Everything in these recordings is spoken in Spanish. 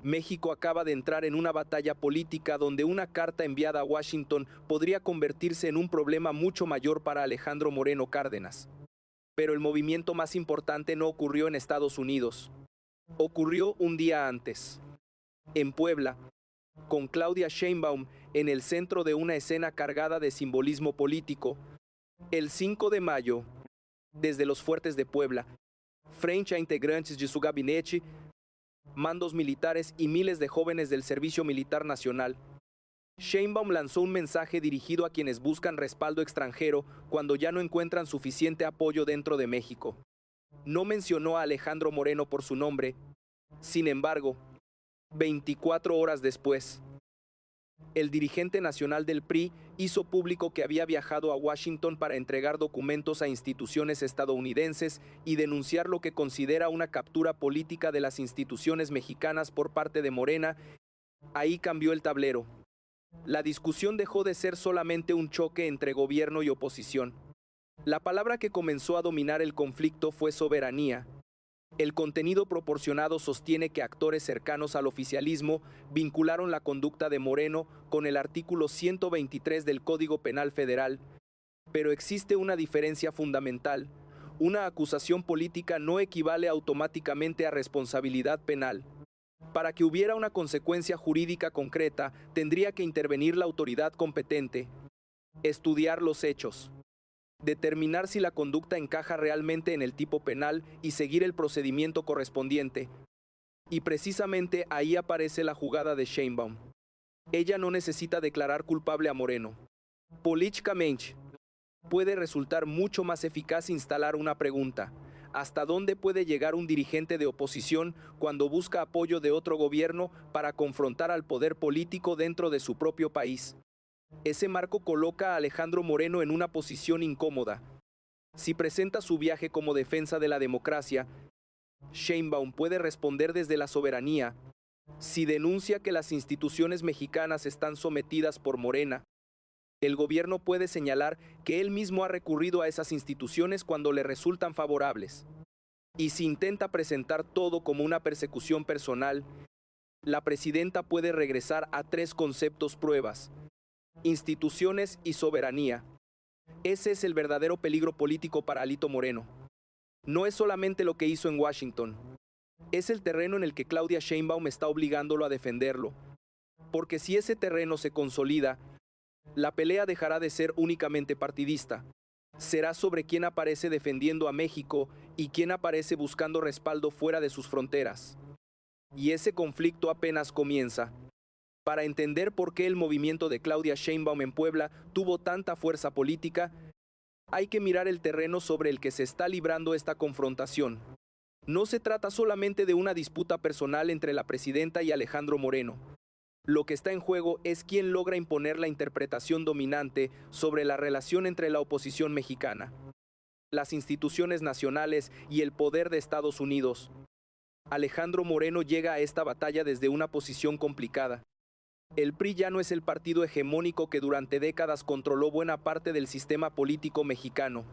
México acaba de entrar en una batalla política donde una carta enviada a Washington podría convertirse en un problema mucho mayor para Alejandro Moreno Cárdenas. Pero el movimiento más importante no ocurrió en Estados Unidos. Ocurrió un día antes, en Puebla, con Claudia Sheinbaum en el centro de una escena cargada de simbolismo político. El 5 de mayo, desde los fuertes de Puebla, frente a integrantes de su gabinete, mandos militares y miles de jóvenes del Servicio Militar Nacional, Sheinbaum lanzó un mensaje dirigido a quienes buscan respaldo extranjero cuando ya no encuentran suficiente apoyo dentro de México. No mencionó a Alejandro Moreno por su nombre. Sin embargo, 24 horas después, el dirigente nacional del PRI hizo público que había viajado a Washington para entregar documentos a instituciones estadounidenses y denunciar lo que considera una captura política de las instituciones mexicanas por parte de Morena. Ahí cambió el tablero. La discusión dejó de ser solamente un choque entre gobierno y oposición. La palabra que comenzó a dominar el conflicto fue soberanía. El contenido proporcionado sostiene que actores cercanos al oficialismo vincularon la conducta de Moreno con el artículo 123 del Código Penal Federal, pero existe una diferencia fundamental. Una acusación política no equivale automáticamente a responsabilidad penal. Para que hubiera una consecuencia jurídica concreta, tendría que intervenir la autoridad competente, estudiar los hechos, determinar si la conducta encaja realmente en el tipo penal y seguir el procedimiento correspondiente. Y precisamente ahí aparece la jugada de Sheinbaum. Ella no necesita declarar culpable a Moreno. Políticamente, puede resultar mucho más eficaz instalar una pregunta. ¿Hasta dónde puede llegar un dirigente de oposición cuando busca apoyo de otro gobierno para confrontar al poder político dentro de su propio país? Ese marco coloca a Alejandro Moreno en una posición incómoda. Si presenta su viaje como defensa de la democracia, Sheinbaum puede responder desde la soberanía. Si denuncia que las instituciones mexicanas están sometidas por Morena, el gobierno puede señalar que él mismo ha recurrido a esas instituciones cuando le resultan favorables. Y si intenta presentar todo como una persecución personal, la presidenta puede regresar a tres conceptos pruebas: instituciones y soberanía. Ese es el verdadero peligro político para Alito Moreno. No es solamente lo que hizo en Washington, es el terreno en el que Claudia Sheinbaum está obligándolo a defenderlo. Porque si ese terreno se consolida, la pelea dejará de ser únicamente partidista. Será sobre quién aparece defendiendo a México y quién aparece buscando respaldo fuera de sus fronteras. Y ese conflicto apenas comienza. Para entender por qué el movimiento de Claudia Sheinbaum en Puebla tuvo tanta fuerza política, hay que mirar el terreno sobre el que se está librando esta confrontación. No se trata solamente de una disputa personal entre la presidenta y Alejandro Moreno. Lo que está en juego es quién logra imponer la interpretación dominante sobre la relación entre la oposición mexicana, las instituciones nacionales y el poder de Estados Unidos. Alejandro Moreno llega a esta batalla desde una posición complicada. El PRI ya no es el partido hegemónico que durante décadas controló buena parte del sistema político mexicano.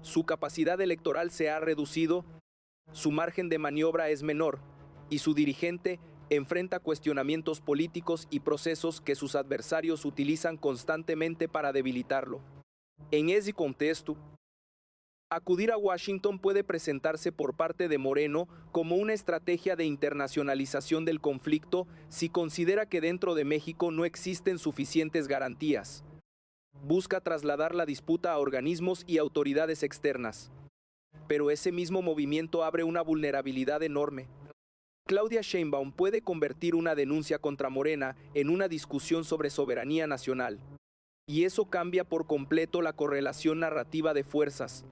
Su capacidad electoral se ha reducido, su margen de maniobra es menor y su dirigente enfrenta cuestionamientos políticos y procesos que sus adversarios utilizan constantemente para debilitarlo. En ese contexto, acudir a Washington puede presentarse por parte de Moreno como una estrategia de internacionalización del conflicto si considera que dentro de México no existen suficientes garantías. Busca trasladar la disputa a organismos y autoridades externas. Pero ese mismo movimiento abre una vulnerabilidad enorme. Claudia Sheinbaum puede convertir una denuncia contra Morena en una discusión sobre soberanía nacional. Y eso cambia por completo la correlación narrativa de fuerzas.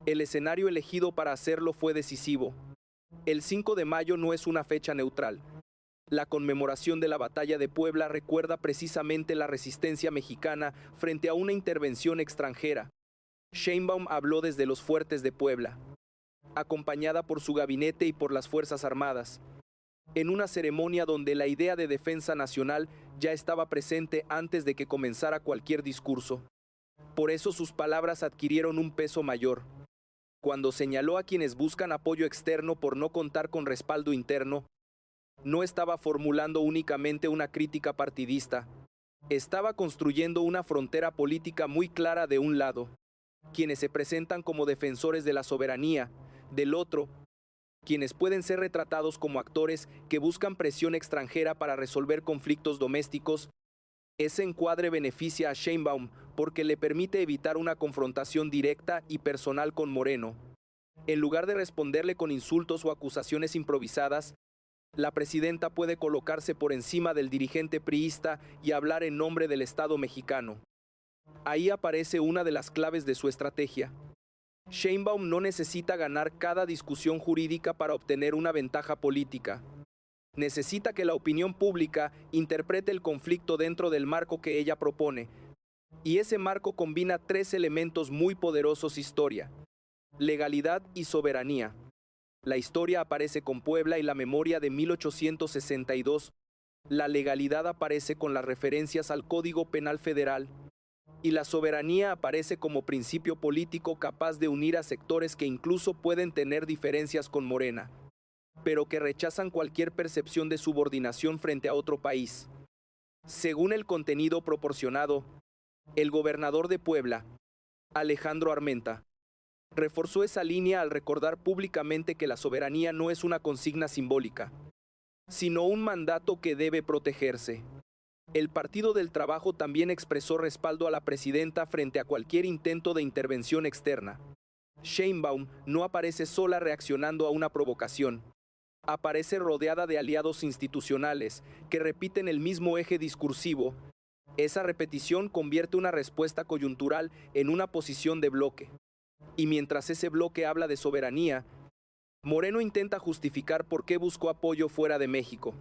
El escenario elegido para hacerlo fue decisivo. El 5 de mayo no es una fecha neutral. La conmemoración de la Batalla de Puebla recuerda precisamente la resistencia mexicana frente a una intervención extranjera. Sheinbaum habló desde los fuertes de Puebla, acompañada por su gabinete y por las Fuerzas Armadas, en una ceremonia donde la idea de defensa nacional ya estaba presente antes de que comenzara cualquier discurso. Por eso sus palabras adquirieron un peso mayor. Cuando señaló a quienes buscan apoyo externo por no contar con respaldo interno, no estaba formulando únicamente una crítica partidista, estaba construyendo una frontera política muy clara de un lado, quienes se presentan como defensores de la soberanía, del otro, quienes pueden ser retratados como actores que buscan presión extranjera para resolver conflictos domésticos. Ese encuadre beneficia a Sheinbaum porque le permite evitar una confrontación directa y personal con Moreno. En lugar de responderle con insultos o acusaciones improvisadas, la presidenta puede colocarse por encima del dirigente priista y hablar en nombre del Estado mexicano. Ahí aparece una de las claves de su estrategia. Sheinbaum no necesita ganar cada discusión jurídica para obtener una ventaja política. Necesita que la opinión pública interprete el conflicto dentro del marco que ella propone. Y ese marco combina tres elementos muy poderosos: historia, legalidad y soberanía. La historia aparece con Puebla y la memoria de 1862. La legalidad aparece con las referencias al Código Penal Federal. Y la soberanía aparece como principio político capaz de unir a sectores que incluso pueden tener diferencias con Morena, pero que rechazan cualquier percepción de subordinación frente a otro país. Según el contenido proporcionado, el gobernador de Puebla, Alejandro Armenta, reforzó esa línea al recordar públicamente que la soberanía no es una consigna simbólica, sino un mandato que debe protegerse. El Partido del Trabajo también expresó respaldo a la presidenta frente a cualquier intento de intervención externa. Sheinbaum no aparece sola reaccionando a una provocación. Aparece rodeada de aliados institucionales que repiten el mismo eje discursivo. Esa repetición convierte una respuesta coyuntural en una posición de bloque. Y mientras ese bloque habla de soberanía, Moreno intenta justificar por qué buscó apoyo fuera de México.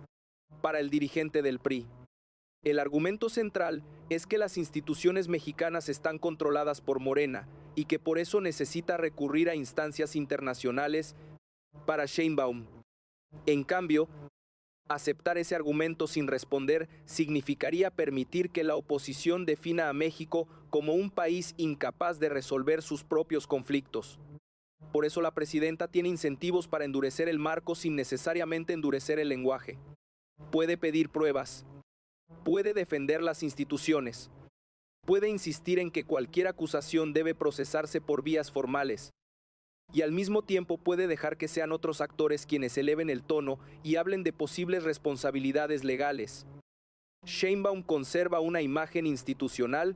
Para el dirigente del PRI, el argumento central es que las instituciones mexicanas están controladas por Morena y que por eso necesita recurrir a instancias internacionales. Para Sheinbaum, en cambio, aceptar ese argumento sin responder significaría permitir que la oposición defina a México como un país incapaz de resolver sus propios conflictos. Por eso la presidenta tiene incentivos para endurecer el marco sin necesariamente endurecer el lenguaje. Puede pedir pruebas, puede defender las instituciones, puede insistir en que cualquier acusación debe procesarse por vías formales, y al mismo tiempo puede dejar que sean otros actores quienes eleven el tono y hablen de posibles responsabilidades legales. Sheinbaum conserva una imagen institucional,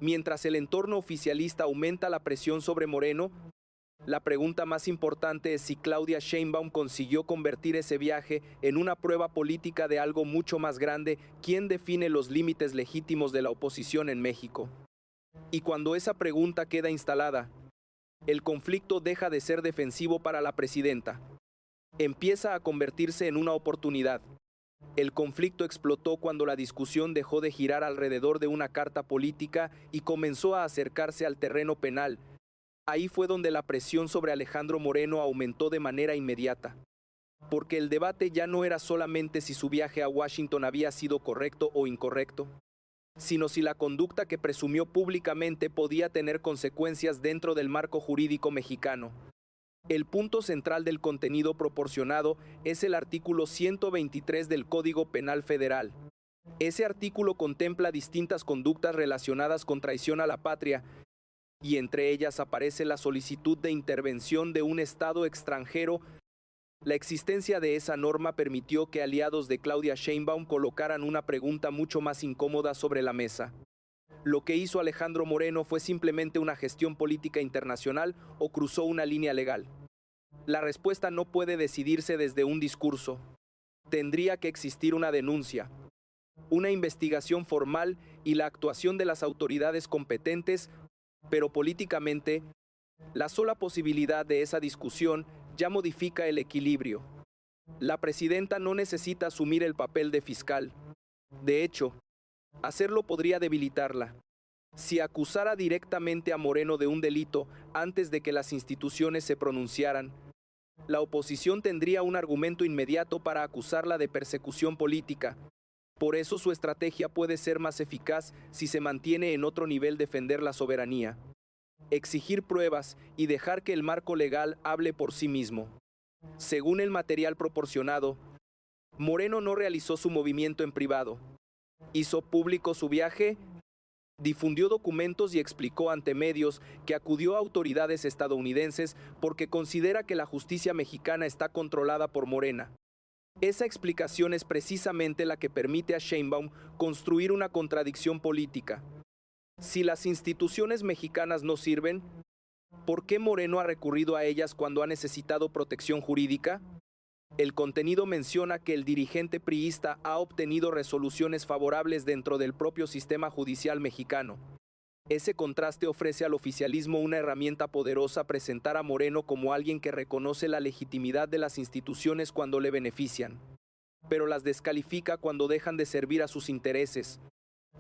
mientras el entorno oficialista aumenta la presión sobre Moreno. La pregunta más importante es si Claudia Sheinbaum consiguió convertir ese viaje en una prueba política de algo mucho más grande. ¿Quién define los límites legítimos de la oposición en México? Y cuando esa pregunta queda instalada, el conflicto deja de ser defensivo para la presidenta. Empieza a convertirse en una oportunidad. El conflicto explotó cuando la discusión dejó de girar alrededor de una carta política y comenzó a acercarse al terreno penal. Ahí fue donde la presión sobre Alejandro Moreno aumentó de manera inmediata. Porque el debate ya no era solamente si su viaje a Washington había sido correcto o incorrecto, sino si la conducta que presumió públicamente podía tener consecuencias dentro del marco jurídico mexicano. El punto central del contenido proporcionado es el artículo 123 del Código Penal Federal. Ese artículo contempla distintas conductas relacionadas con traición a la patria, y entre ellas aparece la solicitud de intervención de un Estado extranjero. La existencia de esa norma permitió que aliados de Claudia Sheinbaum colocaran una pregunta mucho más incómoda sobre la mesa. ¿Lo que hizo Alejandro Moreno fue simplemente una gestión política internacional o cruzó una línea legal? La respuesta no puede decidirse desde un discurso. Tendría que existir una denuncia, una investigación formal y la actuación de las autoridades competentes, pero políticamente, la sola posibilidad de esa discusión ya modifica el equilibrio. La presidenta no necesita asumir el papel de fiscal. De hecho, hacerlo podría debilitarla. Si acusara directamente a Moreno de un delito antes de que las instituciones se pronunciaran, la oposición tendría un argumento inmediato para acusarla de persecución política. Por eso su estrategia puede ser más eficaz si se mantiene en otro nivel defender la soberanía, exigir pruebas y dejar que el marco legal hable por sí mismo. Según el material proporcionado, Moreno no realizó su movimiento en privado. Hizo público su viaje, difundió documentos y explicó ante medios que acudió a autoridades estadounidenses porque considera que la justicia mexicana está controlada por Morena. Esa explicación es precisamente la que permite a Sheinbaum construir una contradicción política. Si las instituciones mexicanas no sirven, ¿por qué Moreno ha recurrido a ellas cuando ha necesitado protección jurídica? El contenido menciona que el dirigente priista ha obtenido resoluciones favorables dentro del propio sistema judicial mexicano. Ese contraste ofrece al oficialismo una herramienta poderosa: presentar a Moreno como alguien que reconoce la legitimidad de las instituciones cuando le benefician, pero las descalifica cuando dejan de servir a sus intereses.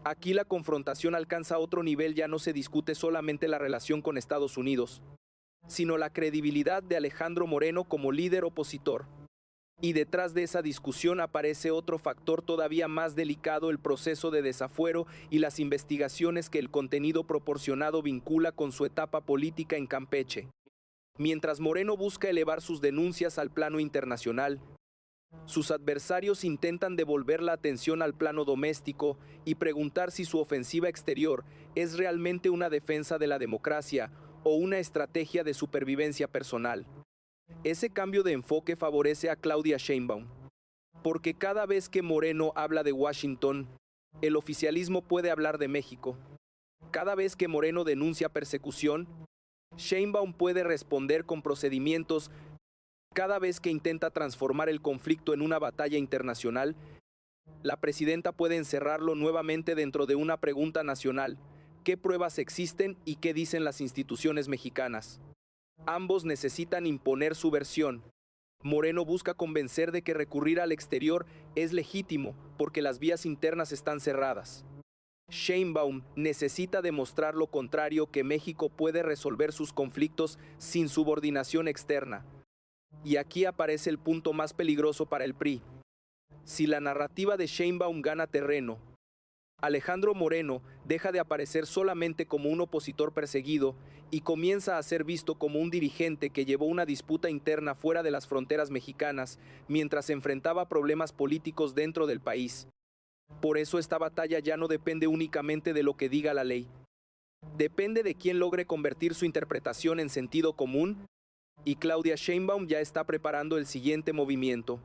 Aquí la confrontación alcanza otro nivel. Ya no se discute solamente la relación con Estados Unidos, sino la credibilidad de Alejandro Moreno como líder opositor. Y detrás de esa discusión aparece otro factor todavía más delicado: el proceso de desafuero y las investigaciones que el contenido proporcionado vincula con su etapa política en Campeche. Mientras Moreno busca elevar sus denuncias al plano internacional, sus adversarios intentan devolver la atención al plano doméstico y preguntar si su ofensiva exterior es realmente una defensa de la democracia o una estrategia de supervivencia personal. Ese cambio de enfoque favorece a Claudia Sheinbaum, porque cada vez que Moreno habla de Washington, el oficialismo puede hablar de México. Cada vez que Moreno denuncia persecución, Sheinbaum puede responder con procedimientos. Cada vez que intenta transformar el conflicto en una batalla internacional, la presidenta puede encerrarlo nuevamente dentro de una pregunta nacional: ¿qué pruebas existen y qué dicen las instituciones mexicanas? Ambos necesitan imponer su versión. Moreno busca convencer de que recurrir al exterior es legítimo porque las vías internas están cerradas. Sheinbaum necesita demostrar lo contrario: que México puede resolver sus conflictos sin subordinación externa. Y aquí aparece el punto más peligroso para el PRI. Si la narrativa de Sheinbaum gana terreno, Alejandro Moreno deja de aparecer solamente como un opositor perseguido y comienza a ser visto como un dirigente que llevó una disputa interna fuera de las fronteras mexicanas mientras enfrentaba problemas políticos dentro del país. Por eso esta batalla ya no depende únicamente de lo que diga la ley. Depende de quién logre convertir su interpretación en sentido común, y Claudia Sheinbaum ya está preparando el siguiente movimiento.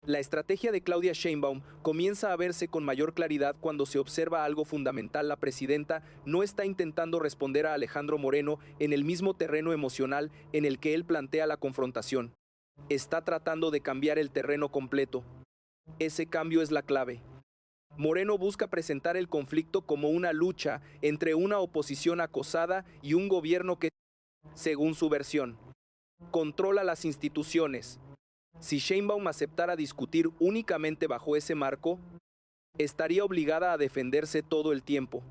La estrategia de Claudia Sheinbaum comienza a verse con mayor claridad cuando se observa algo fundamental: la presidenta no está intentando responder a Alejandro Moreno en el mismo terreno emocional en el que él plantea la confrontación. Está tratando de cambiar el terreno completo. Ese cambio es la clave. Moreno busca presentar el conflicto como una lucha entre una oposición acosada y un gobierno que, según su versión, controla las instituciones. Si Sheinbaum aceptara discutir únicamente bajo ese marco, estaría obligada a defenderse todo el tiempo.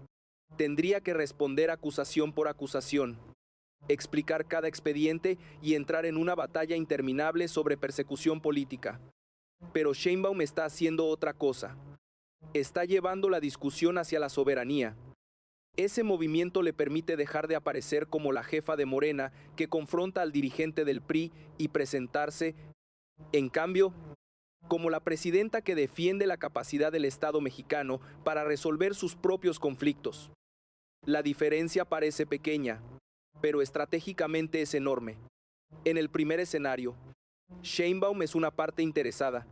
Tendría que responder acusación por acusación, explicar cada expediente y entrar en una batalla interminable sobre persecución política. Pero Sheinbaum está haciendo otra cosa. Está llevando la discusión hacia la soberanía. Ese movimiento le permite dejar de aparecer como la jefa de Morena que confronta al dirigente del PRI y presentarse, en cambio, como la presidenta que defiende la capacidad del Estado mexicano para resolver sus propios conflictos. La diferencia parece pequeña, pero estratégicamente es enorme. En el primer escenario, Sheinbaum es una parte interesada.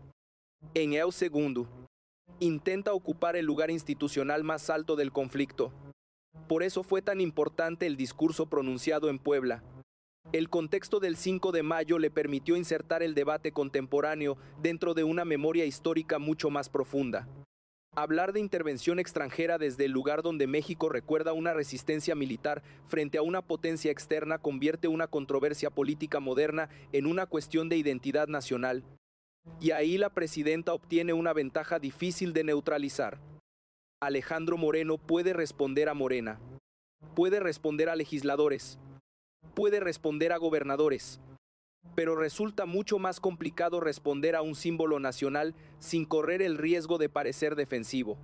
En el segundo, intenta ocupar el lugar institucional más alto del conflicto. Por eso fue tan importante el discurso pronunciado en Puebla. El contexto del 5 de mayo le permitió insertar el debate contemporáneo dentro de una memoria histórica mucho más profunda. Hablar de intervención extranjera desde el lugar donde México recuerda una resistencia militar frente a una potencia externa convierte una controversia política moderna en una cuestión de identidad nacional. Y ahí la presidenta obtiene una ventaja difícil de neutralizar. Alejandro Moreno puede responder a Morena, puede responder a legisladores, puede responder a gobernadores, pero resulta mucho más complicado responder a un símbolo nacional sin correr el riesgo de parecer defensivo.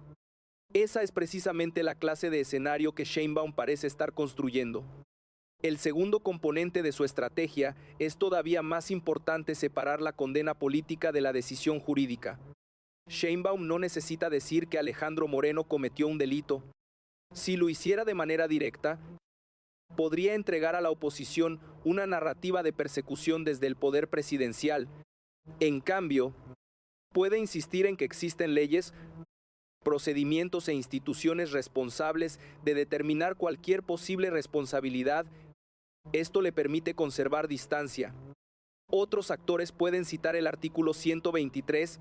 Esa es precisamente la clase de escenario que Sheinbaum parece estar construyendo. El segundo componente de su estrategia es todavía más importante: separar la condena política de la decisión jurídica. Sheinbaum no necesita decir que Alejandro Moreno cometió un delito. Si lo hiciera de manera directa, podría entregar a la oposición una narrativa de persecución desde el poder presidencial. En cambio, puede insistir en que existen leyes, procedimientos e instituciones responsables de determinar cualquier posible responsabilidad. Esto le permite conservar distancia. Otros actores pueden citar el artículo 123,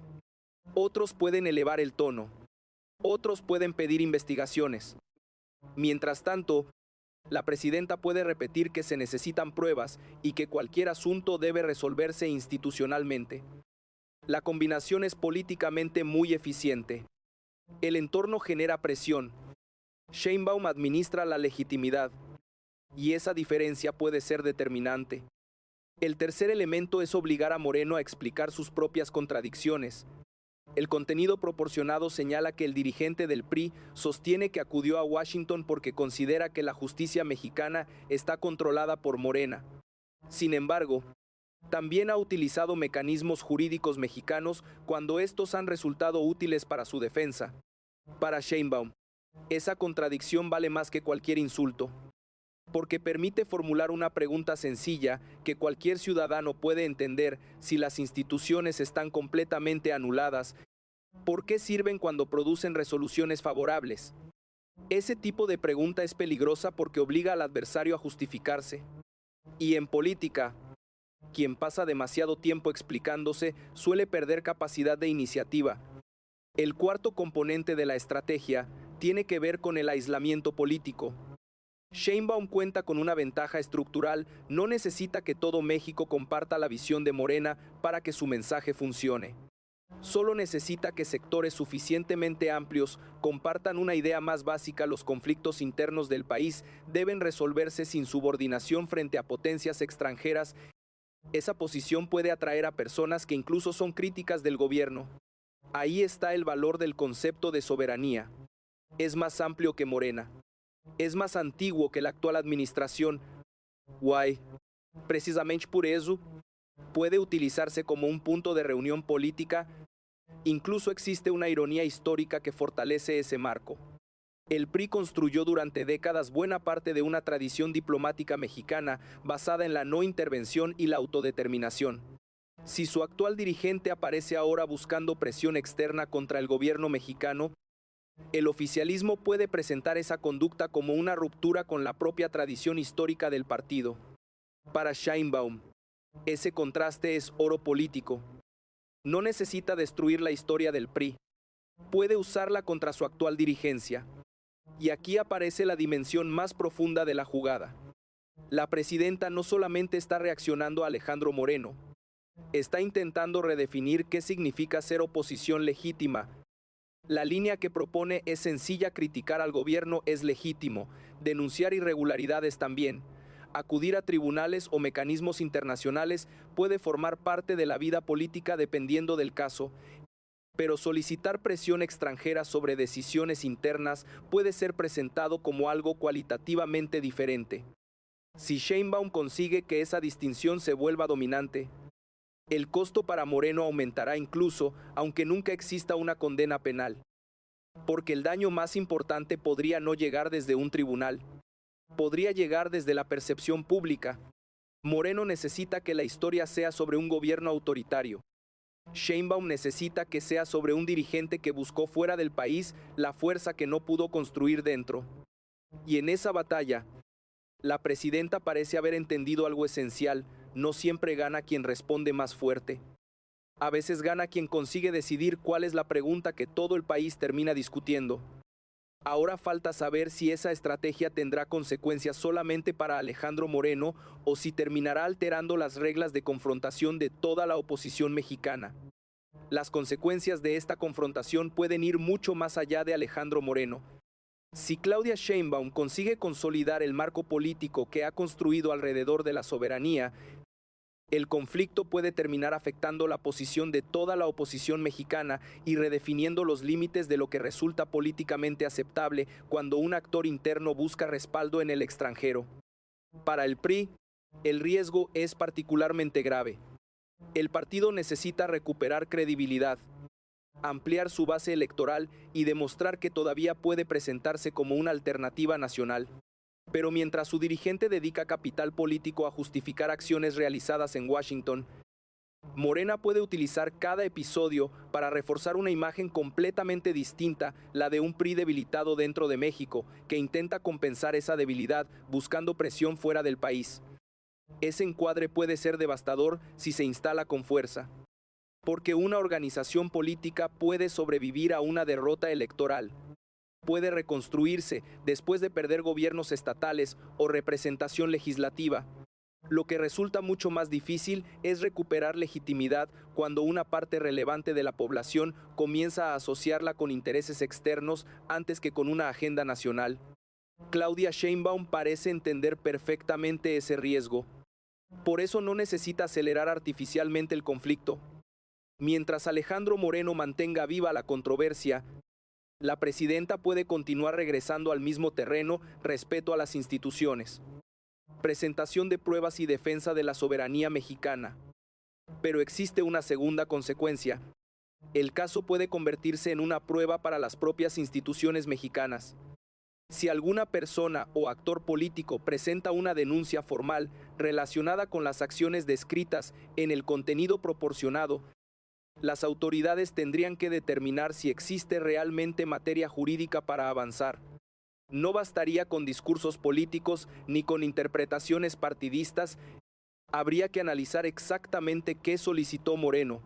otros pueden elevar el tono, otros pueden pedir investigaciones. Mientras tanto, la presidenta puede repetir que se necesitan pruebas y que cualquier asunto debe resolverse institucionalmente. La combinación es políticamente muy eficiente. El entorno genera presión. Sheinbaum administra la legitimidad, y esa diferencia puede ser determinante. El tercer elemento es obligar a Moreno a explicar sus propias contradicciones. El contenido proporcionado señala que el dirigente del PRI sostiene que acudió a Washington porque considera que la justicia mexicana está controlada por Morena. Sin embargo, también ha utilizado mecanismos jurídicos mexicanos cuando estos han resultado útiles para su defensa. Para Sheinbaum, esa contradicción vale más que cualquier insulto, porque permite formular una pregunta sencilla que cualquier ciudadano puede entender: si las instituciones están completamente anuladas, ¿por qué sirven cuando producen resoluciones favorables? Ese tipo de pregunta es peligrosa porque obliga al adversario a justificarse. Y en política, quien pasa demasiado tiempo explicándose suele perder capacidad de iniciativa. El cuarto componente de la estrategia tiene que ver con el aislamiento político. Sheinbaum cuenta con una ventaja estructural: no necesita que todo México comparta la visión de Morena para que su mensaje funcione. Solo necesita que sectores suficientemente amplios compartan una idea más básica: los conflictos internos del país deben resolverse sin subordinación frente a potencias extranjeras. Esa posición puede atraer a personas que incluso son críticas del gobierno. Ahí está el valor del concepto de soberanía. Es más amplio que Morena. Es más antiguo que la actual administración. Guay. Precisamente por eso, puede utilizarse como un punto de reunión política. Incluso existe una ironía histórica que fortalece ese marco. El PRI construyó durante décadas buena parte de una tradición diplomática mexicana basada en la no intervención y la autodeterminación. Si su actual dirigente aparece ahora buscando presión externa contra el gobierno mexicano, el oficialismo puede presentar esa conducta como una ruptura con la propia tradición histórica del partido. Para Sheinbaum, ese contraste es oro político. No necesita destruir la historia del PRI. Puede usarla contra su actual dirigencia. Y aquí aparece la dimensión más profunda de la jugada. La presidenta no solamente está reaccionando a Alejandro Moreno, está intentando redefinir qué significa ser oposición legítima. La línea que propone es sencilla: criticar al gobierno es legítimo, denunciar irregularidades también. Acudir a tribunales o mecanismos internacionales puede formar parte de la vida política dependiendo del caso, pero solicitar presión extranjera sobre decisiones internas puede ser presentado como algo cualitativamente diferente. Si Sheinbaum consigue que esa distinción se vuelva dominante, el costo para Moreno aumentará incluso aunque nunca exista una condena penal. Porque el daño más importante podría no llegar desde un tribunal, podría llegar desde la percepción pública. Moreno necesita que la historia sea sobre un gobierno autoritario. Sheinbaum necesita que sea sobre un dirigente que buscó fuera del país la fuerza que no pudo construir dentro. Y en esa batalla, la presidenta parece haber entendido algo esencial: no siempre gana quien responde más fuerte. A veces gana quien consigue decidir cuál es la pregunta que todo el país termina discutiendo. Ahora falta saber si esa estrategia tendrá consecuencias solamente para Alejandro Moreno o si terminará alterando las reglas de confrontación de toda la oposición mexicana. Las consecuencias de esta confrontación pueden ir mucho más allá de Alejandro Moreno. Si Claudia Sheinbaum consigue consolidar el marco político que ha construido alrededor de la soberanía, el conflicto puede terminar afectando la posición de toda la oposición mexicana y redefiniendo los límites de lo que resulta políticamente aceptable cuando un actor interno busca respaldo en el extranjero. Para el PRI, el riesgo es particularmente grave. El partido necesita recuperar credibilidad, ampliar su base electoral y demostrar que todavía puede presentarse como una alternativa nacional. Pero mientras su dirigente dedica capital político a justificar acciones realizadas en Washington, Morena puede utilizar cada episodio para reforzar una imagen completamente distinta, la de un PRI debilitado dentro de México, que intenta compensar esa debilidad buscando presión fuera del país. Ese encuadre puede ser devastador si se instala con fuerza, porque una organización política puede sobrevivir a una derrota electoral. Puede reconstruirse después de perder gobiernos estatales o representación legislativa. Lo que resulta mucho más difícil es recuperar legitimidad cuando una parte relevante de la población comienza a asociarla con intereses externos antes que con una agenda nacional. Claudia Sheinbaum parece entender perfectamente ese riesgo. Por eso no necesita acelerar artificialmente el conflicto. Mientras Alejandro Moreno mantenga viva la controversia, la presidenta puede continuar regresando al mismo terreno, respeto a las instituciones, presentación de pruebas y defensa de la soberanía mexicana. Pero existe una segunda consecuencia. El caso puede convertirse en una prueba para las propias instituciones mexicanas. Si alguna persona o actor político presenta una denuncia formal relacionada con las acciones descritas en el contenido proporcionado, las autoridades tendrían que determinar si existe realmente materia jurídica para avanzar. No bastaría con discursos políticos ni con interpretaciones partidistas. Habría que analizar exactamente qué solicitó Moreno,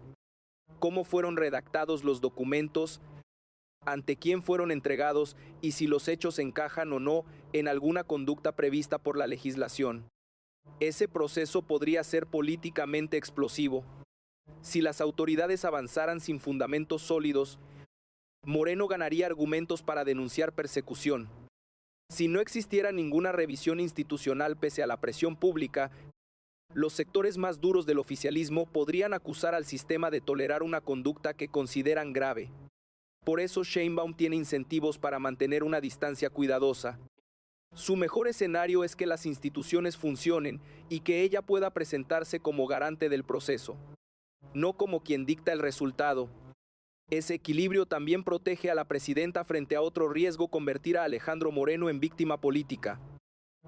cómo fueron redactados los documentos, ante quién fueron entregados y si los hechos encajan o no en alguna conducta prevista por la legislación. Ese proceso podría ser políticamente explosivo. Si las autoridades avanzaran sin fundamentos sólidos, Moreno ganaría argumentos para denunciar persecución. Si no existiera ninguna revisión institucional pese a la presión pública, los sectores más duros del oficialismo podrían acusar al sistema de tolerar una conducta que consideran grave. Por eso Sheinbaum tiene incentivos para mantener una distancia cuidadosa. Su mejor escenario es que las instituciones funcionen y que ella pueda presentarse como garante del proceso, no como quien dicta el resultado. Ese equilibrio también protege a la presidenta frente a otro riesgo: convertir a Alejandro Moreno en víctima política.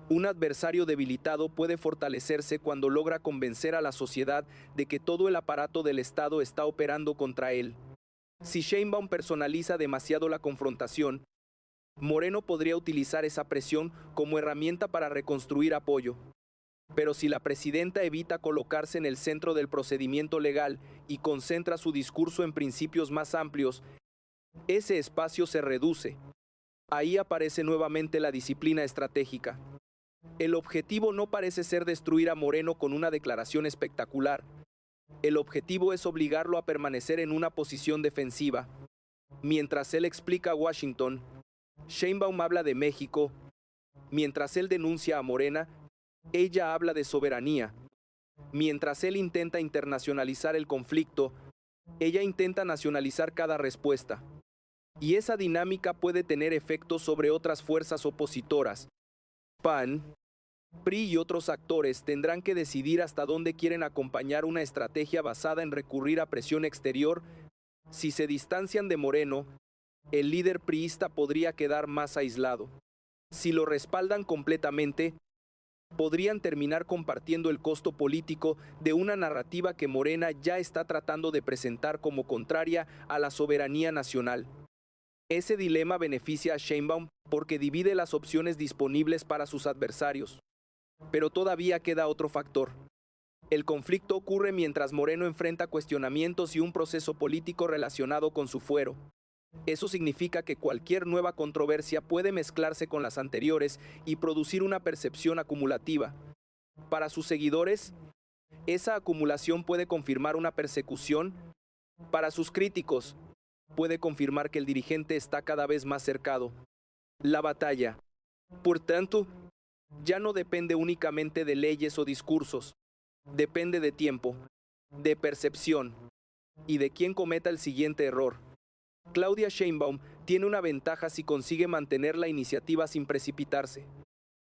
Un adversario debilitado puede fortalecerse cuando logra convencer a la sociedad de que todo el aparato del Estado está operando contra él. Si Sheinbaum personaliza demasiado la confrontación, Moreno podría utilizar esa presión como herramienta para reconstruir apoyo. Pero si la presidenta evita colocarse en el centro del procedimiento legal y concentra su discurso en principios más amplios, ese espacio se reduce. Ahí aparece nuevamente la disciplina estratégica. El objetivo no parece ser destruir a Moreno con una declaración espectacular. El objetivo es obligarlo a permanecer en una posición defensiva. Mientras él explica a Washington, Sheinbaum habla de México. Mientras él denuncia a Morena, ella habla de soberanía. Mientras él intenta internacionalizar el conflicto, ella intenta nacionalizar cada respuesta. Y esa dinámica puede tener efectos sobre otras fuerzas opositoras. PAN, PRI y otros actores tendrán que decidir hasta dónde quieren acompañar una estrategia basada en recurrir a presión exterior. Si se distancian de Moreno, el líder priista podría quedar más aislado. Si lo respaldan completamente, podrían terminar compartiendo el costo político de una narrativa que Morena ya está tratando de presentar como contraria a la soberanía nacional. Ese dilema beneficia a Sheinbaum porque divide las opciones disponibles para sus adversarios. Pero todavía queda otro factor. El conflicto ocurre mientras Moreno enfrenta cuestionamientos y un proceso político relacionado con su fuero. Eso significa que cualquier nueva controversia puede mezclarse con las anteriores y producir una percepción acumulativa. Para sus seguidores, esa acumulación puede confirmar una persecución. Para sus críticos, puede confirmar que el dirigente está cada vez más cercado. La batalla, por tanto, ya no depende únicamente de leyes o discursos. Depende de tiempo, de percepción y de quién cometa el siguiente error. Claudia Sheinbaum tiene una ventaja si consigue mantener la iniciativa sin precipitarse.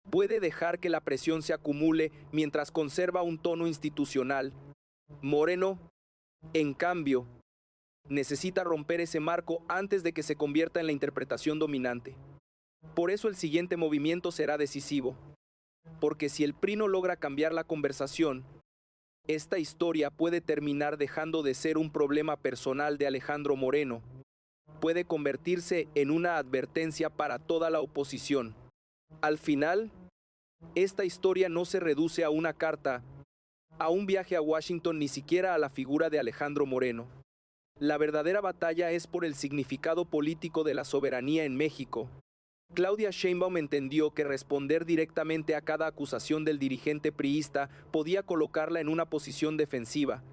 Puede dejar que la presión se acumule mientras conserva un tono institucional. Moreno, en cambio, necesita romper ese marco antes de que se convierta en la interpretación dominante. Por eso el siguiente movimiento será decisivo. Porque si el PRI no logra cambiar la conversación, esta historia puede terminar dejando de ser un problema personal de Alejandro Moreno. Puede convertirse en una advertencia para toda la oposición. Al final, esta historia no se reduce a una carta, a un viaje a Washington, ni siquiera a la figura de Alejandro Moreno. La verdadera batalla es por el significado político de la soberanía en México. Claudia Sheinbaum entendió que responder directamente a cada acusación del dirigente priista podía colocarla en una posición defensiva.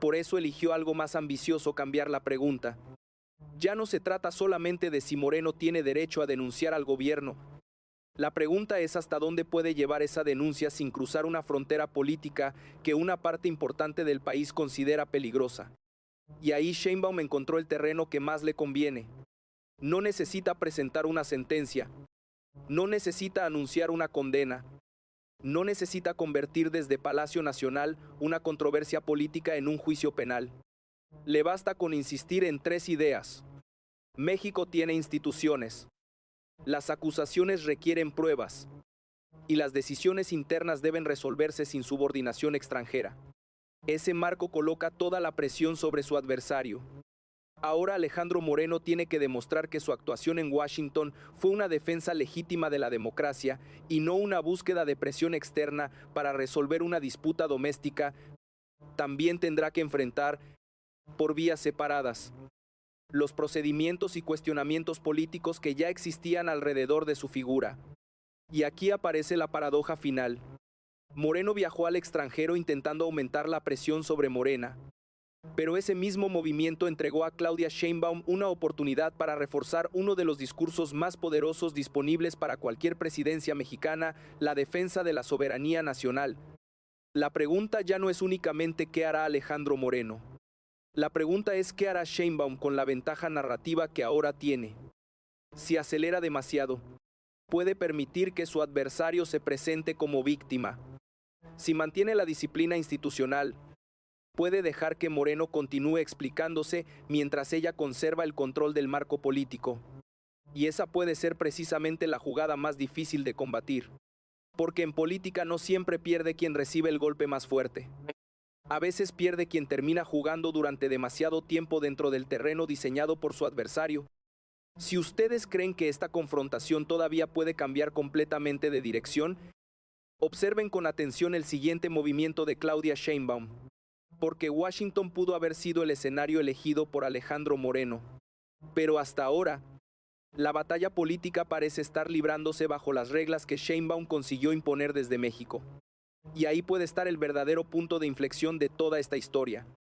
Por eso eligió algo más ambicioso: cambiar la pregunta. Ya no se trata solamente de si Moreno tiene derecho a denunciar al gobierno. La pregunta es hasta dónde puede llevar esa denuncia sin cruzar una frontera política que una parte importante del país considera peligrosa. Y ahí Sheinbaum encontró el terreno que más le conviene. No necesita presentar una sentencia, no necesita anunciar una condena, no necesita convertir desde Palacio Nacional una controversia política en un juicio penal. Le basta con insistir en 3 ideas. México tiene instituciones, las acusaciones requieren pruebas, y las decisiones internas deben resolverse sin subordinación extranjera. Ese marco coloca toda la presión sobre su adversario. Ahora Alejandro Moreno tiene que demostrar que su actuación en Washington fue una defensa legítima de la democracia y no una búsqueda de presión externa para resolver una disputa doméstica. También tendrá que enfrentar, por vías separadas, los procedimientos y cuestionamientos políticos que ya existían alrededor de su figura. Y aquí aparece la paradoja final. Moreno viajó al extranjero intentando aumentar la presión sobre Morena. Pero ese mismo movimiento entregó a Claudia Sheinbaum una oportunidad para reforzar uno de los discursos más poderosos disponibles para cualquier presidencia mexicana: la defensa de la soberanía nacional. La pregunta ya no es únicamente qué hará Alejandro Moreno. La pregunta es qué hará Sheinbaum con la ventaja narrativa que ahora tiene. Si acelera demasiado, puede permitir que su adversario se presente como víctima. Si mantiene la disciplina institucional, puede dejar que Moreno continúe explicándose mientras ella conserva el control del marco político. Y esa puede ser precisamente la jugada más difícil de combatir. Porque en política no siempre pierde quien recibe el golpe más fuerte. A veces pierde quien termina jugando durante demasiado tiempo dentro del terreno diseñado por su adversario. Si ustedes creen que esta confrontación todavía puede cambiar completamente de dirección, observen con atención el siguiente movimiento de Claudia Sheinbaum. Porque Washington pudo haber sido el escenario elegido por Alejandro Moreno. Pero hasta ahora, la batalla política parece estar librándose bajo las reglas que Sheinbaum consiguió imponer desde México. Y ahí puede estar el verdadero punto de inflexión de toda esta historia.